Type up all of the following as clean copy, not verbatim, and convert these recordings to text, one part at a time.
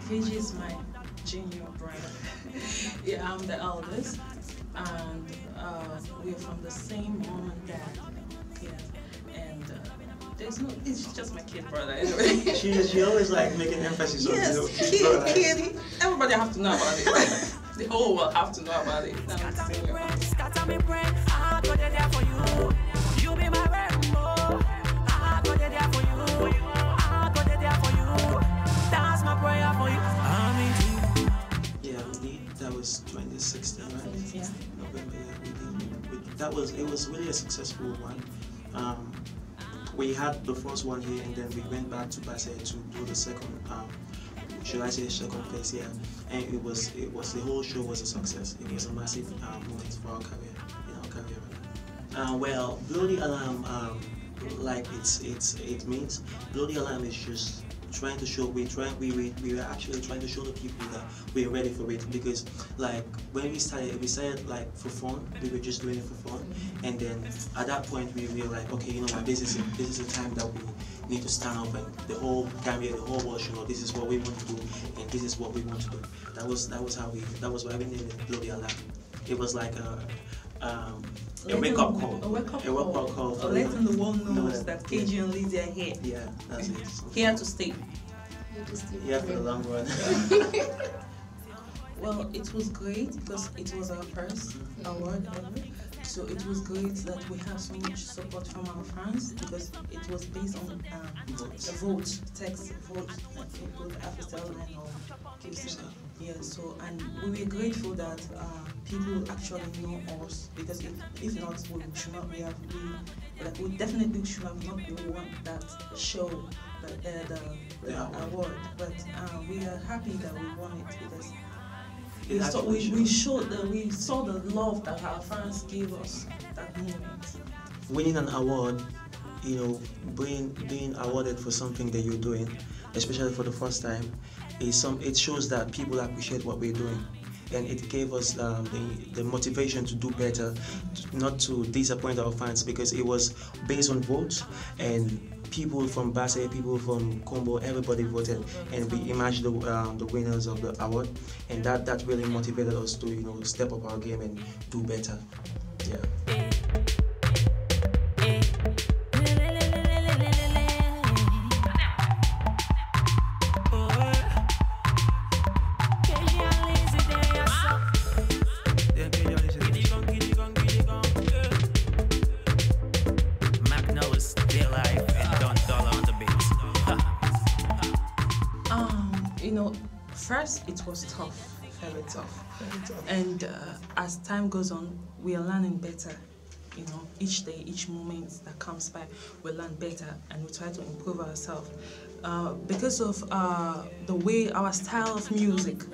KG is my junior brother. Yeah, I'm the eldest, and we're from the same mom and dad. Yeah, and there's no. It's just my kid brother. Anyway. she always like making emphasis on kid. Everybody have to know about it. The whole world have to know about it. Yeah, we did. That was 2016, right? Yeah. November. Yeah, we did. It was really a successful one. We had the first one here, and then we went back to Basse to do the second. Should I say second phase? Yeah, and it was the whole show was a success. It was a massive moment for our career, in our career. Well, Blow the Alarm, like it means, Blow the Alarm is just trying to show. We were actually trying to show the people that we're ready for it, because like when we started like for fun. We were just doing it for fun, and then at that point we were like, okay, you know what, this is the time that we need to stand up, and the whole Gambia, the whole world should know this is what we want to do, and this is what we want to do. That was why we named it Blow the Alarm. It was like a wake-up call. A wake-up call. For letting the world know that KG and Lizzy are here. Yeah, that's it. Here to stay. Here for the long run. Well, it was great because it was our first award ever. So it was great that we have so much support from our fans, because it was based on the vote, text vote, like people Afistel and or Gibson. Yeah, so, and we were grateful that people actually know us, because if not, we definitely should have not been one that show the award. But we are happy that we won it, because we saw the love that our fans gave us that moment. Winning an award, you know, being awarded for something that you're doing, especially for the first time, it shows that people appreciate what we're doing, and it gave us the motivation to do better, not to disappoint our fans, because it was based on votes, and people from Basse, people from Combo, everybody voted, and we emerged the winners of the award, and that really motivated us to, you know, step up our game and do better. Yeah. First, it was tough, very tough. And as time goes on, we are learning better. You know, each day, each moment that comes by, we learn better, and we try to improve ourselves. Because of the way our style of music,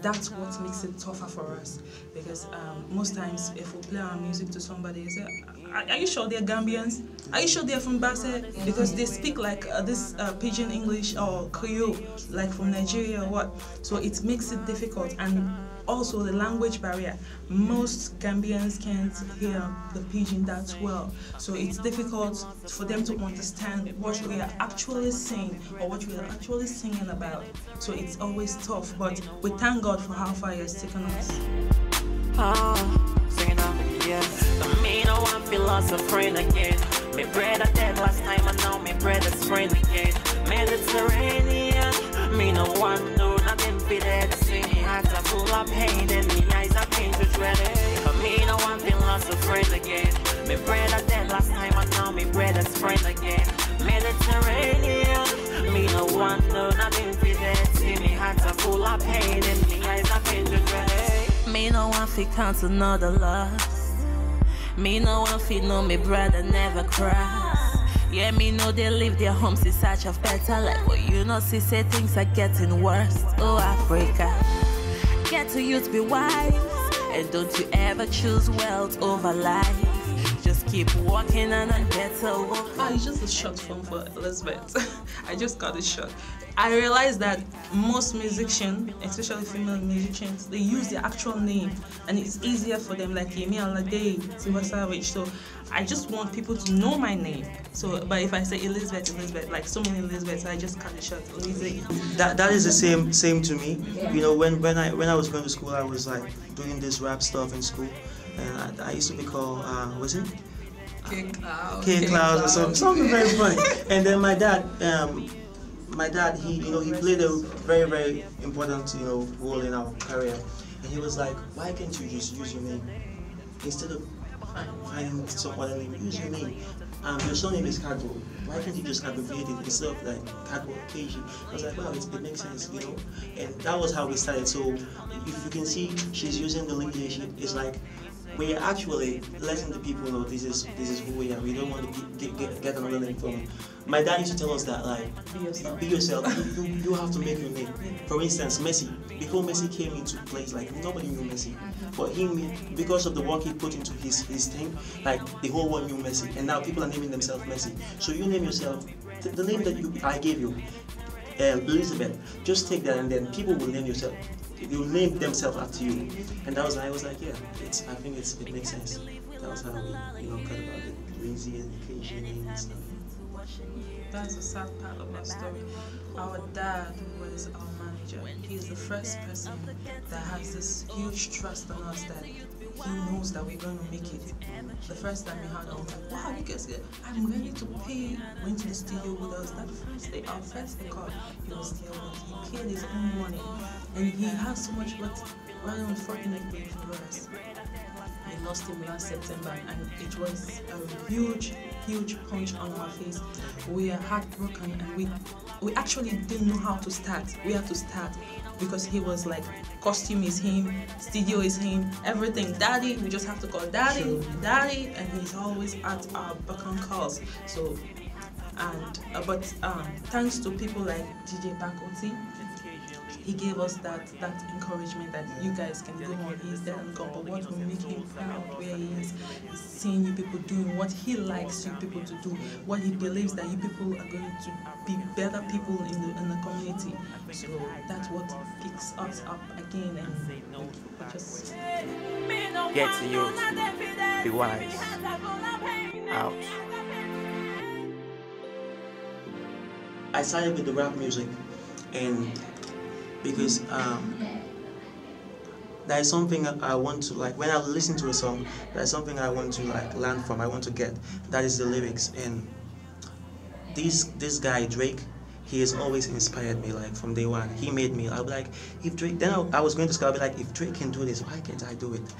that's what makes it tougher for us. Because most times, if we play our music to somebody, they say, are you sure they're Gambians? Are you sure they're from Basse? Because they speak like this Pidgin English or Creole, like from Nigeria or what. So it makes it difficult. And also the language barrier. Most Gambians can't hear the Pidgin that well. So it's difficult for them to understand what we are actually saying or what we are actually singing about. So it's always tough. But we thank God for how far He has taken us. Me no one philosopher again. Me brother dead last time, and now me brother's friend again. Mediterranean, me no one do nothing for that. See me heart are full of pain, and me eyes are painted red. Me no one philosopher again. Me brother dead last time, and now me brother's friend again. Mediterranean, me no one do nothing for that. See me heart are full of pain, and me eyes are painted red. Me no one fi count another loss. Me no one fi know me brother never cry. Yeah, me know they leave their homes in search of better life, but you know, see, say things are getting worse. Oh, Africa, get to youth, be wise, and don't you ever choose wealth over life. Just keep walking and better walk. It's just a short film for Elizabeth. I just got it shot. I realized that most musicians, especially female musicians, they use their actual name, and it's easier for them, like Yemi Alade, Tiwa Savage. So I just want people to know my name. So, but if I say Elizabeth, like so many Elizabeths, I just cut it short. Lizzy. That is the same to me. You know, when I was going to school, I was like doing this rap stuff in school, and I used to be called K Clouds or something very funny. And then my dad, he played a very important role in our career, and he was like, why can't you just use your name instead of finding some other name? Use your name. Your surname is Cardboard. Why can't you just abbreviate it instead of like Cardboard KG? I was like, wow, it makes sense, And that was how we started. So if you can see, she's using the lineage. It's like we are actually letting the people know this is who we are. We don't want to get another name from. My dad used to tell us that like, be yourself. You have to make your name. For instance, Messi. Before Messi came into place, like nobody knew Messi, but him, because of the work he put into his thing, like the whole world knew Messi, and now people are naming themselves Messi. So you name yourself the name that I gave you, Elizabeth. Just take that, and then people will name yourself. You'll name themselves after you, and that was I was like, yeah, I think it makes sense. That was how we cut about it, LIZZY and KG name and stuff. That's the sad part of our story. Our dad was our manager. He's the first person that has this huge trust in us that he knows that we're going to make it. The first time we had it, I was like, wow, you guys, I'm ready to pay. Went to the studio with us. That first day, our first record, he was there with. He paid his own money. And he has so much, but rather unfortunately for us, we lost him last September, and it was a huge punch on our face. We are heartbroken, and we actually didn't know how to start. We had to start because he was like, costume is him, studio is him, everything. Daddy, we just have to call Daddy, Daddy, and he's always at our beck and calls. So, but thanks to people like DJ Pakoti, he gave us that encouragement that you guys can do more. He's there and gone, but what will make him proud where he is seeing you people doing what he likes you people to do, what he believes that you people are going to be better people in the community. So that's what picks us up again, and we just get to you, be wise, out. I started with the rap music, and because there is something I want to, like, when I listen to a song, there's something I want to like learn from, I want to get. That is the lyrics. And this guy Drake, he has always inspired me, like from day one. He made me, I'll be like, if Drake, then I was going to school, I'll be like, if Drake can do this, why can't I do it?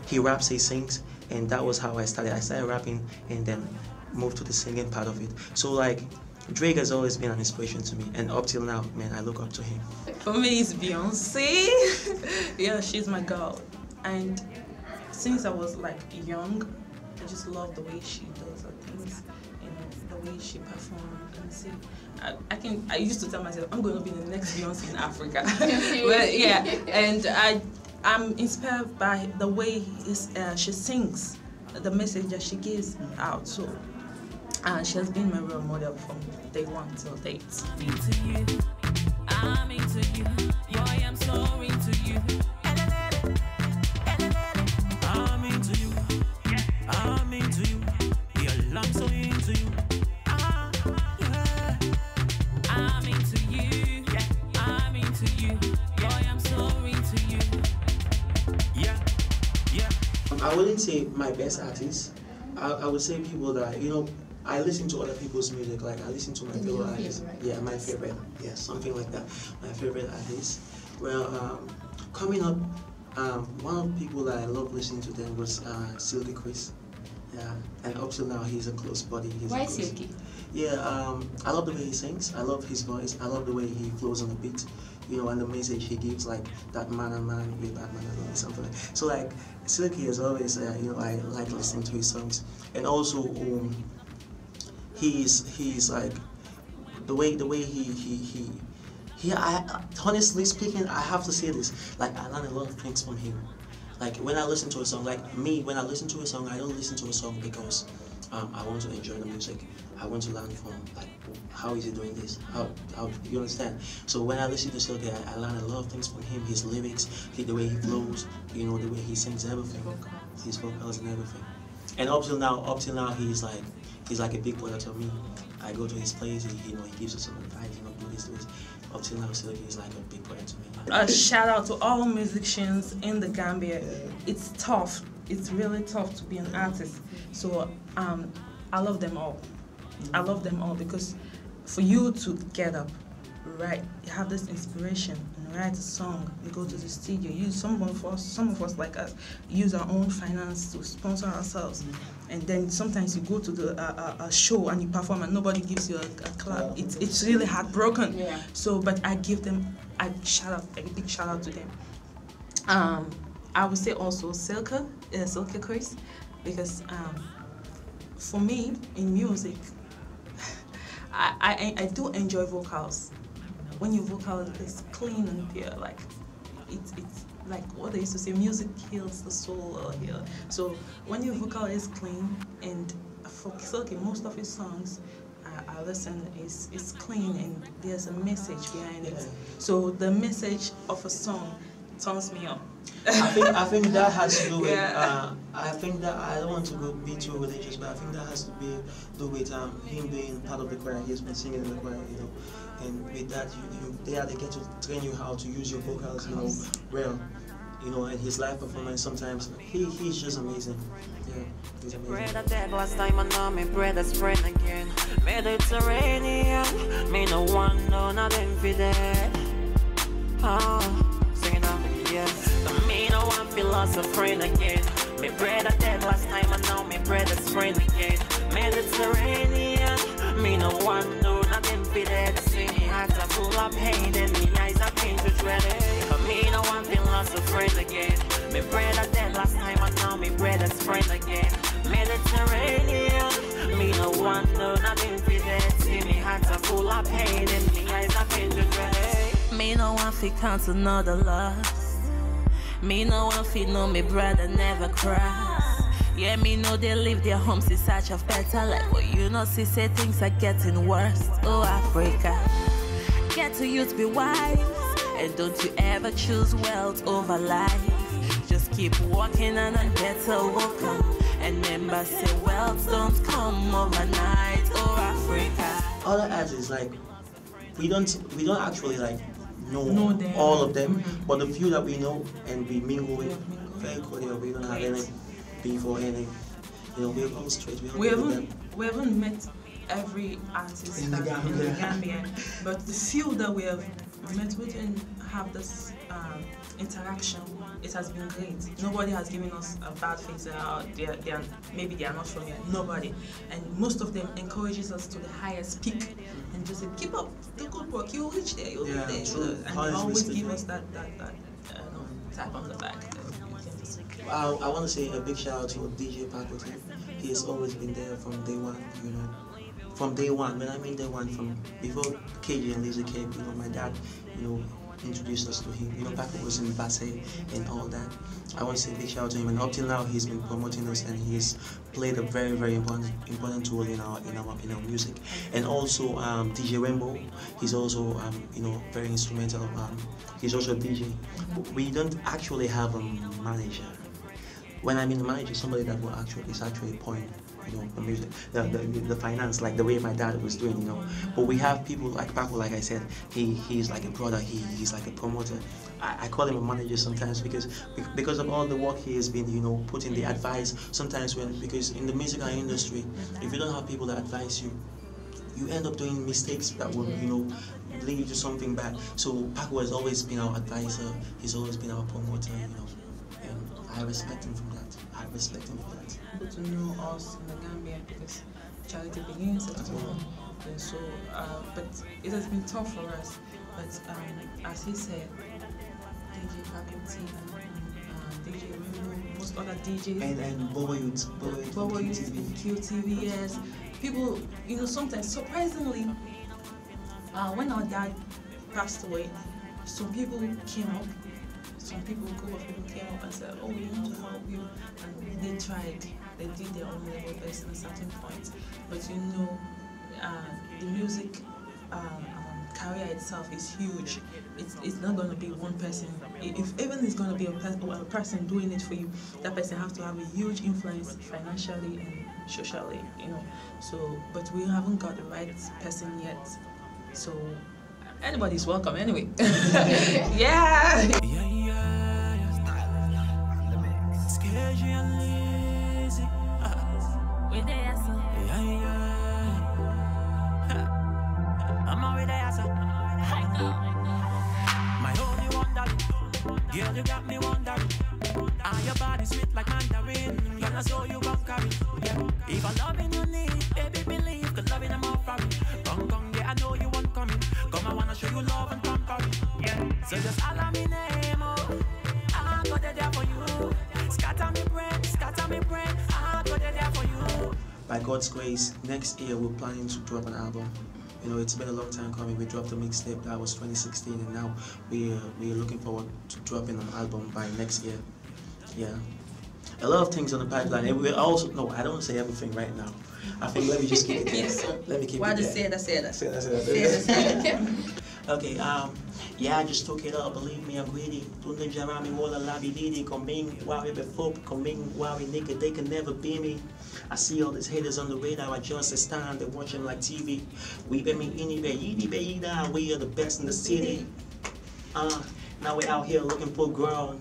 He raps, he sings, and that was how I started. I started rapping and then moved to the singing part of it. So like, Drake has always been an inspiration to me, and up till now, man, I look up to him. For me, it's Beyonce. Yeah, she's my girl. And since I was like young, I just love the way she does her things, and the way she performs. And see, I used to tell myself, I'm going to be the next Beyonce in Africa. But yeah, and I'm inspired by the way she sings, the message that she gives out. So. She has been my role model from day one till date. I'm into you. I am so into you. I'm into you. I'm into you. Yeah, I'm so into you. I'm into you. I'm into you. I am so into you. Yeah. I wouldn't say my best artist. I would say people that, I listen to other people's music, like I listen to my fellow artists. Yeah, my favorite. Yeah, something like that. My favorite artist. Well, coming up, one of the people that I love listening to them was Silky Chris. Yeah, and up till now he's a close buddy. Why Silky? Yeah, I love the way he sings. I love his voice. I love the way he flows on the beat. And the message he gives, like that man and man with that man and man, something like that. So like Silky is always, I like listening to his songs, and also. He's like the way he honestly speaking, I have to say this, like I learned a lot of things from him. Like when I listen to a song, like me, when I listen to a song, I don't listen to a song because I want to enjoy the music. I want to learn from like how is he doing this? How you understand? So when I listen to Silky, I learn a lot of things from him. His lyrics, the way he flows, the way he sings, everything, his vocals and everything. And up till now, he's like a big brother to me. I go to his place, he gives us some advice, do this. Up till now, Silky is like a big brother to me. A shout out to all musicians in the Gambia. It's tough. It's really tough to be an artist. So I love them all. I love them all because for you to get up, right, you have this inspiration and write a song, you go to the studio, some of us like us, use our own finance to sponsor ourselves. And then sometimes you go to a show and you perform and nobody gives you a clap. It's really heartbroken. Yeah. So, but I give them a big shout out to them. I would say also Silky Chris, because for me in music, I do enjoy vocals. When your vocal is clean and pure, like it's like what they used to say, music heals the soul or here. So when your vocal is clean, and for Silky, most of his songs I listen is clean and there's a message behind it. So the message of a song turns me on. I think that has to do with I think that I don't want to be too religious, but I think that has to do with him being part of the choir. He's been singing in the choir, and with that they get to train you how to use your vocals, well, and his live performance sometimes he's just amazing. Yeah, he's amazing. Last time I know me brother's friend again. Mediterranean, me no one, no nothing for that. Singing out, yeah. Me no one philosopher again. Me brother dead last time I know me brother's friend again. Mediterranean, me no one, no nothing for that. See me heart are full of pain and me eyes are painted red. Me no one philosopher again. Me brother dead last time I know me brother's friend again. Mediterranean, me no one, no nothing for that. See me heart are full of pain and me eyes are painted red. Me no one fi count another loss. Me no one fi know me brother never cry. Yeah, me know they leave their homes in search of better life. But see, say things are getting worse. Oh, Africa, get to you to be wise. And don't you ever choose wealth over life. Just keep walking and a better walker. And remember, say wealth don't come overnight. Oh, Africa. Other artists, like, we don't actually know them. All of them, but the few that we know and we mingle with, very cordial. We don't have any beef or any, we're all straight. We haven't met every artist in the Gambia, but the few that we have met with and have this interaction, it has been great. Nobody has given us a bad face. Maybe they are not from here. Nobody, and most of them encourages us to the highest peak and just say, keep up the good work. You'll reach there. You'll be there. And they always give us that tap on the back. I want to say a big shout out to DJ Paco. He has always been there from day one. From day one. When I mean day one, from before KJ and LIZZY came. My dad, introduced us to him. Paco was in Basse and all that. I want to say a big shout out to him, and up till now he's been promoting us, and he's played a very, very important role in our music. And also DJ Rainbow, he's also very instrumental. He's also a DJ. We don't actually have a manager. When I mean a manager, somebody that is actually point the music, the finance, like the way my dad was doing, But we have people like Paco, like I said, he's like a brother, he's like a promoter. I call him a manager sometimes because of all the work he has been, putting the advice. Sometimes because in the musical industry, if you don't have people that advise you, you end up doing mistakes that will, lead you to something bad. So Paco has always been our advisor. He's always been our promoter, and I respect him for that. Good to know us in the Gambia because charity begins at home. And so, but it has been tough for us. But as he said, DJ AshaGamTV, DJ Rainbow, most other DJs, and Bobo Youth and QTV, yes. People, sometimes surprisingly, when our dad passed away, some people came up some people, a group of people came up and said, oh, we want to help you, and they tried. They did their own level best at a certain point, but you know, the music career itself is huge. It's not going to be one person. If even it's going to be a person doing it for you, that person has to have a huge influence financially and socially, you know. So, but we haven't got the right person yet. So, anybody's welcome anyway. Yeah. Girl, you got me wondering. And your body sweet like mandarin. Can I show you gon' carry? Yeah. If I loving you need, baby believe, cause loving I'm all for it. Come, yeah, I know you want coming. Come, I wanna show you love and conquer it. Yeah. So just holler me name, oh. I got it there for you. Scatter me brain, I got it there for you. By God's grace, next year we're planning to drop an album. You know, it's been a long time coming. We dropped a mixtape that was 2016, and now we're looking forward to dropping an album by next year. Yeah, a lot of things on the pipeline. And we also I don't say everything right now. I think let me just keep it there. Let me keep it there. Say that. Okay. Yeah, I just took it up. Believe me, I'm greedy. Don't let me wall la vididi. Coming while we before coming while we nigga they can never be me. I see all these haters on the radar. I just stand. They watch them like TV. We be me anyway. We are the best in the city. Now we're out here looking for ground.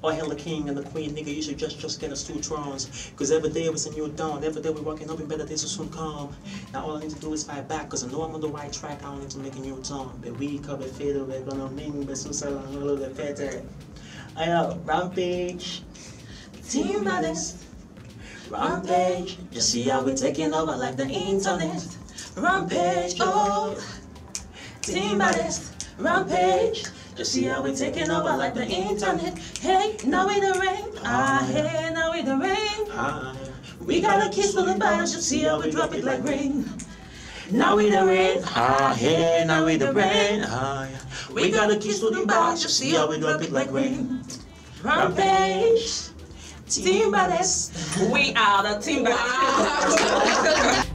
Or hell, the king and the queen, nigga, you should just get us 2 thrones. Cause every day was a new dawn, every day we're walking up in better days will soon come. Now all I need to do is fight back, cause I know I'm on the right track, I don't need to make a new tone. But we cover fiddle, we're gonna ming, but so sell a little bit better. Rampage, team baddest. Rampage, just see how we're taking over like the internet. Rampage, oh, team baddest. Rampage. Just see how we taking over like the internet. Hey, now we the rain. Hey, now we the rain. We got a kiss for the bars. Just see how we drop it like rain. Now we the rain. Hey, now we the rain. We got a kiss for the bars. Just see how we drop it like rain. Rampage, team baddest. We are the team baddest.